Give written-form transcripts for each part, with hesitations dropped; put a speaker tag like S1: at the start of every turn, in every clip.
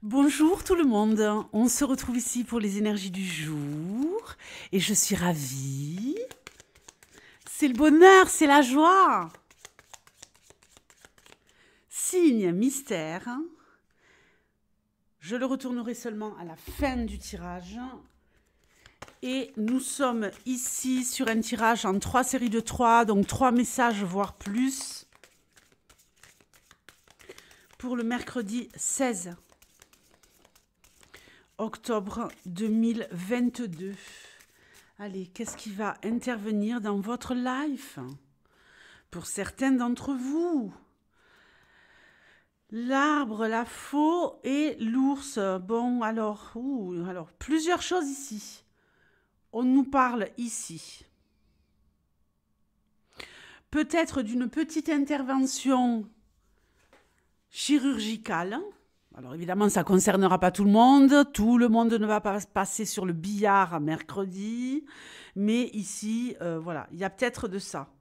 S1: Bonjour tout le monde, on se retrouve ici pour les énergies du jour et je suis ravie. C'est le bonheur, c'est la joie. Signe mystère. Je le retournerai seulement à la fin du tirage. Et nous sommes ici sur un tirage en 3 séries de 3, donc 3 messages voire plus. Pour le mercredi 16 octobre 2022. Allez, qu'est-ce qui va intervenir dans votre life? Pour certains d'entre vous, l'arbre, la faux et l'ours. Bon, alors, plusieurs choses ici. On nous parle ici. Peut-être d'une petite intervention chirurgicale. Alors évidemment, ça ne concernera pas tout le monde. Tout le monde ne va pas passer sur le billard mercredi. Mais ici, voilà, il y a peut-être de ça.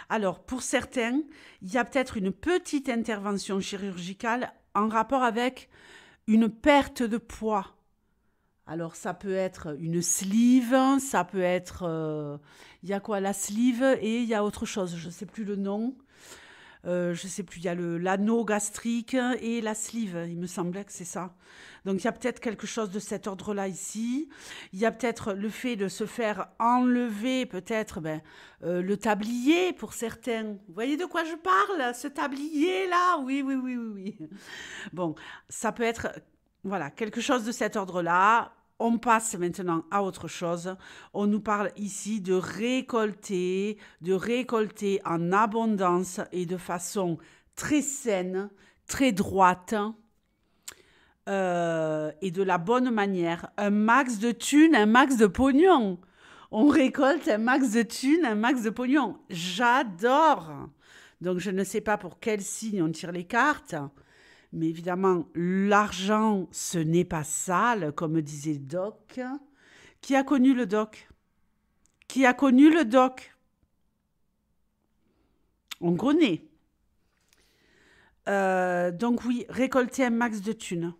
S1: Alors, pour certains, il y a peut-être une petite intervention chirurgicale en rapport avec une perte de poids. Alors, ça peut être une sleeve, ça peut être... il y a quoi? La sleeve et il y a autre chose, je ne sais plus le nom. Je ne sais plus, il y a l'anneau gastrique et la sleeve, il me semblait que c'est ça. Donc il y a peut-être quelque chose de cet ordre-là ici. Il y a peut-être le fait de se faire enlever peut-être le tablier pour certains. Vous voyez de quoi je parle? Ce tablier-là? Oui, oui, oui, oui, oui. Bon, ça peut être voilà, quelque chose de cet ordre-là. On passe maintenant à autre chose. On nous parle ici de récolter en abondance et de façon très saine, très droite et de la bonne manière. Un max de thunes, un max de pognon. On récolte un max de thunes, un max de pognon. J'adore. Donc je ne sais pas pour quel signe on tire les cartes. Mais évidemment, l'argent, ce n'est pas sale, comme disait le doc. Qui a connu le doc? Qui a connu le doc? On connaît. Donc oui, récolter un max de thunes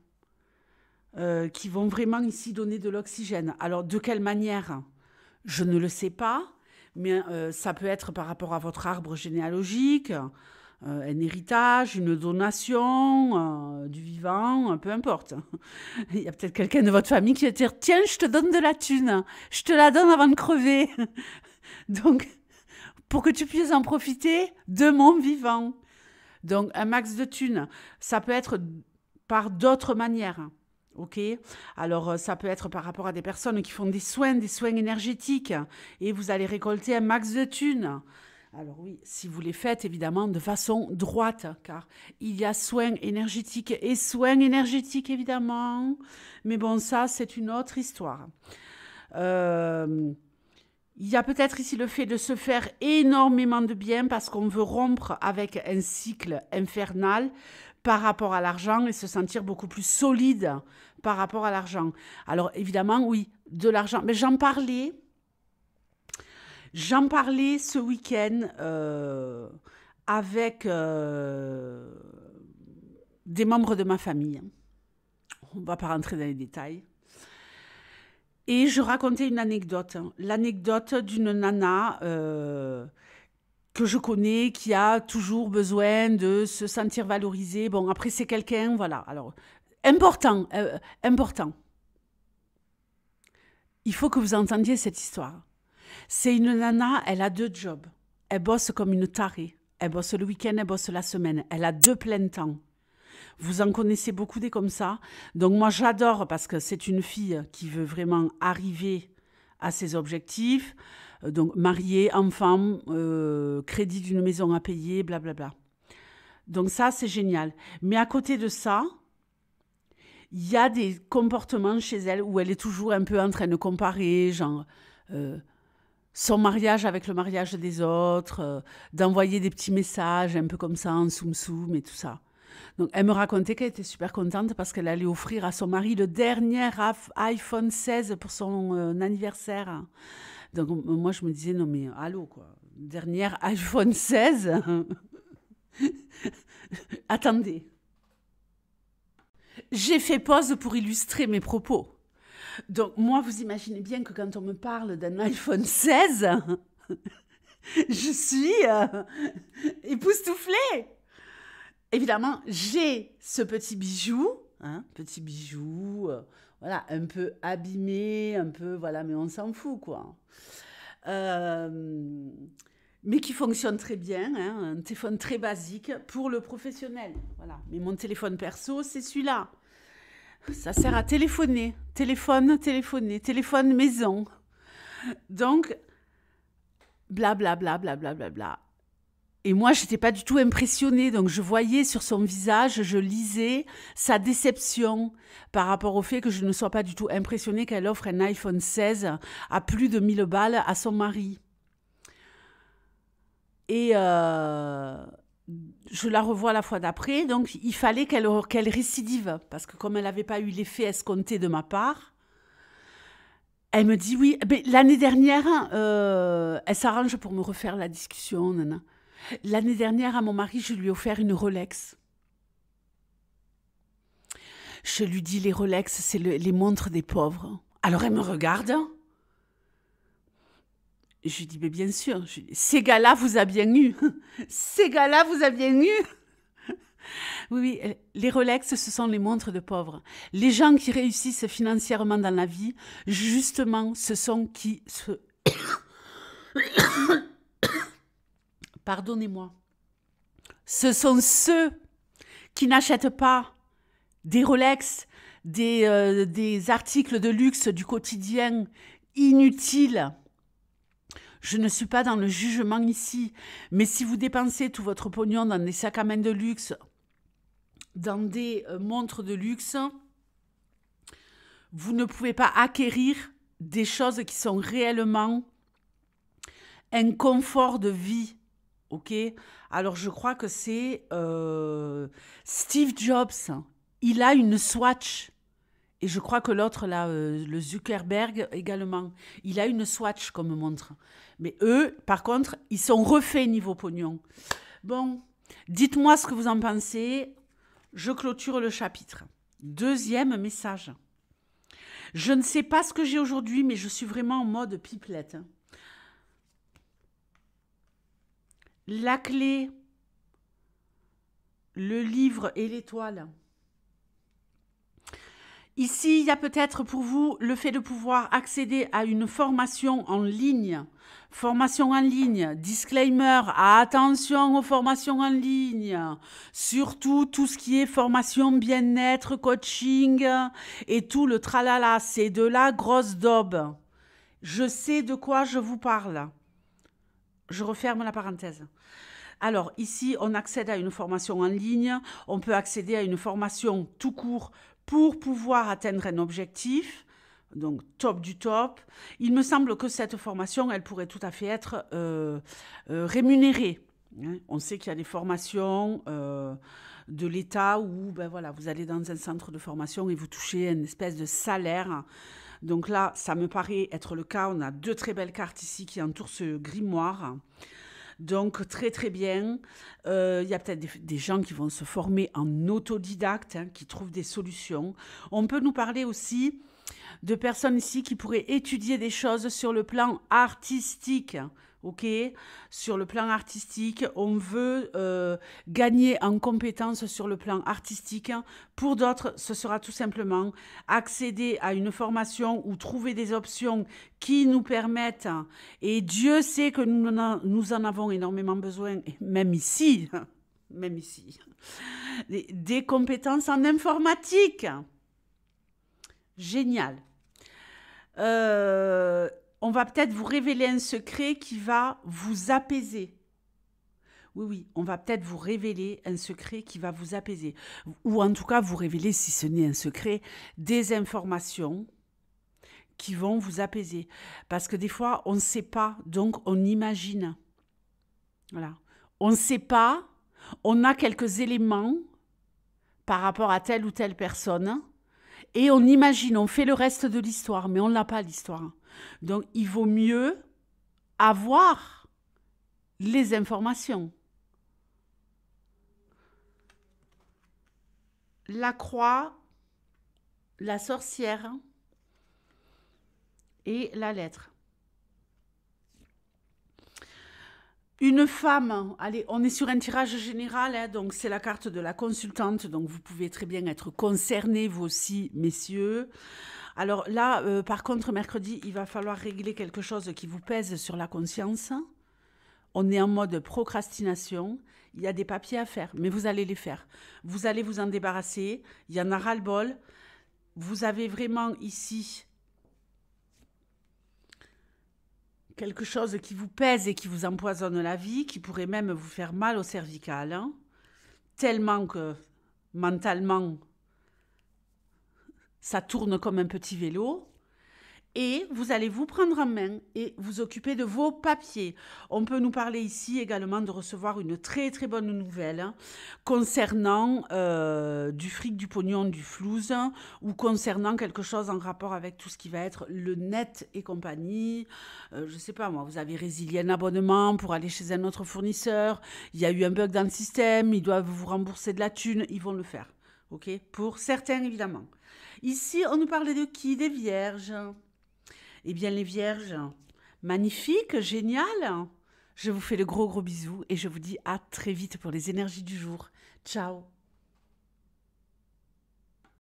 S1: qui vont vraiment ici donner de l'oxygène. Alors, de quelle manière? Je ne le sais pas, mais ça peut être par rapport à votre arbre généalogique, un héritage, une donation, du vivant, peu importe. Il y a peut-être quelqu'un de votre famille qui va dire « Tiens, je te donne de la thune, je te la donne avant de crever. » Donc, pour que tu puisses en profiter de mon vivant. Donc, un max de thunes, ça peut être par d'autres manières. Ok, alors ça peut être par rapport à des personnes qui font des soins énergétiques, et vous allez récolter un max de thunes. Alors oui, si vous les faites évidemment de façon droite, car il y a soins énergétiques et soins énergétiques évidemment. Mais bon, ça c'est une autre histoire. Il y a peut-être ici le fait de se faire énormément de bien parce qu'on veut rompre avec un cycle infernal par rapport à l'argent et se sentir beaucoup plus solide par rapport à l'argent. Alors évidemment, oui, de l'argent. Mais j'en parlais ce week-end avec des membres de ma famille. On ne va pas rentrer dans les détails. Et je racontais une anecdote. L'anecdote d'une nana que je connais, qui a toujours besoin de se sentir valorisée. Bon, après, c'est quelqu'un, voilà. Alors, important. Il faut que vous entendiez cette histoire. C'est une nana, elle a 2 jobs. Elle bosse comme une tarée. Elle bosse le week-end, elle bosse la semaine. Elle a 2 pleins temps. Vous en connaissez beaucoup des comme ça. Donc moi, j'adore parce que c'est une fille qui veut vraiment arriver à ses objectifs. Donc mariée, enfant, crédit d'une maison à payer, blablabla. Donc ça, c'est génial. Mais à côté de ça, il y a des comportements chez elle où elle est toujours un peu en train de comparer, genre son mariage avec le mariage des autres, d'envoyer des petits messages un peu comme ça en soum-soum et tout ça. Donc, elle me racontait qu'elle était super contente parce qu'elle allait offrir à son mari le dernier iPhone 16 pour son anniversaire. Donc, moi, je me disais, non, mais allô, quoi. Dernier iPhone 16 Attendez. J'ai fait pause pour illustrer mes propos. Donc, moi, vous imaginez bien que quand on me parle d'un iPhone 16, je suis époustouflée. Évidemment, j'ai ce petit bijou, voilà, un peu abîmé, un peu, voilà, mais on s'en fout, quoi. Euh, mais qui fonctionne très bien, hein, un téléphone très basique pour le professionnel, voilà. Mais mon téléphone perso, c'est celui-là. Ça sert à téléphoner, téléphone maison. Donc, blablabla, blablabla. Et moi, je n'étais pas du tout impressionnée. Donc, je voyais sur son visage, je lisais sa déception par rapport au fait que je ne sois pas du tout impressionnée qu'elle offre un iPhone 16 à plus de 1000 balles à son mari. Et je la revois la fois d'après. Donc, il fallait qu'elle récidive. Parce que comme elle n'avait pas eu l'effet escompté de ma part, elle me dit oui. Mais l'année dernière, elle s'arrange pour me refaire la discussion. Nana. L'année dernière, à mon mari, je lui ai offert une Rolex. Je lui dis, les Rolex, c'est les montres des pauvres. Alors elle me regarde. Je lui dis, mais bien sûr. Je lui dis, ces gars-là vous a bien eu. Ces gars-là vous a bien eu. Oui, oui, les Rolex, ce sont les montres de pauvres. Les gens qui réussissent financièrement dans la vie, justement, ce sont qui se... Pardonnez-moi. Ce sont ceux qui n'achètent pas des Rolex, des articles de luxe du quotidien inutiles. Je ne suis pas dans le jugement ici, mais si vous dépensez tout votre pognon dans des sacs à main de luxe, dans des montres de luxe, vous ne pouvez pas acquérir des choses qui sont réellement un confort de vie. Ok? Alors je crois que c'est Steve Jobs. Il a une Swatch. Et je crois que l'autre, là, le Zuckerberg également, il a une Swatch comme montre. Mais eux, par contre, ils sont refaits niveau pognon. Bon, dites-moi ce que vous en pensez. Je clôture le chapitre. Deuxième message. Je ne sais pas ce que j'ai aujourd'hui, mais je suis vraiment en mode pipelette. La clé, le livre et l'étoile. Ici, il y a peut-être pour vous le fait de pouvoir accéder à une formation en ligne. Formation en ligne, disclaimer, attention aux formations en ligne. Surtout tout ce qui est formation bien-être, coaching et tout le tralala. C'est de la grosse daube. Je sais de quoi je vous parle. Je referme la parenthèse. Alors, ici, on accède à une formation en ligne. On peut accéder à une formation tout court pour pouvoir atteindre un objectif, donc top du top. Il me semble que cette formation, elle pourrait tout à fait être rémunérée. On sait qu'il y a des formations de l'État où ben voilà, vous allez dans un centre de formation et vous touchez une espèce de salaire. Donc là, ça me paraît être le cas. On a deux très belles cartes ici qui entourent ce grimoire. Donc, très, très bien. Il y a peut-être des gens qui vont se former en autodidacte, hein, qui trouvent des solutions. On peut nous parler aussi de personnes ici qui pourraient étudier des choses sur le plan artistique. Ok, sur le plan artistique, on veut gagner en compétences sur le plan artistique. Pour d'autres, ce sera tout simplement accéder à une formation ou trouver des options qui nous permettent, et Dieu sait que nous en avons énormément besoin, même ici, des compétences en informatique. Génial. On va peut-être vous révéler un secret qui va vous apaiser. Oui, oui, on va peut-être vous révéler un secret qui va vous apaiser. Ou en tout cas, vous révéler, si ce n'est un secret, des informations qui vont vous apaiser. Parce que des fois, on ne sait pas, donc on imagine. Voilà. On ne sait pas, on a quelques éléments par rapport à telle ou telle personne, et on imagine, on fait le reste de l'histoire, mais on n'a pas l'histoire. Donc, il vaut mieux avoir les informations. La croix, la sorcière et la lettre. Une femme, allez, on est sur un tirage général, hein, donc c'est la carte de la consultante, donc vous pouvez très bien être concernés, vous aussi, messieurs. Alors là, par contre, mercredi, il va falloir régler quelque chose qui vous pèse sur la conscience. On est en mode procrastination. Il y a des papiers à faire, mais vous allez les faire. Vous allez vous en débarrasser. Il y en a ras-le-bol. Vous avez vraiment ici quelque chose qui vous pèse et qui vous empoisonne la vie, qui pourrait même vous faire mal au cervical, hein, tellement que mentalement, ça tourne comme un petit vélo. Et vous allez vous prendre en main et vous occuper de vos papiers. On peut nous parler ici également de recevoir une très très bonne nouvelle, hein, concernant du fric, du pognon, du flouze, hein, ou concernant quelque chose en rapport avec tout ce qui va être le net et compagnie. Je ne sais pas moi, vous avez résilié un abonnement pour aller chez un autre fournisseur, il y a eu un bug dans le système, ils doivent vous rembourser de la thune, ils vont le faire. Ok, pour certains évidemment. Ici, on nous parle de qui? Des vierges. Eh bien, les vierges, magnifique, génial. Je vous fais de gros gros bisous et je vous dis à très vite pour les énergies du jour. Ciao.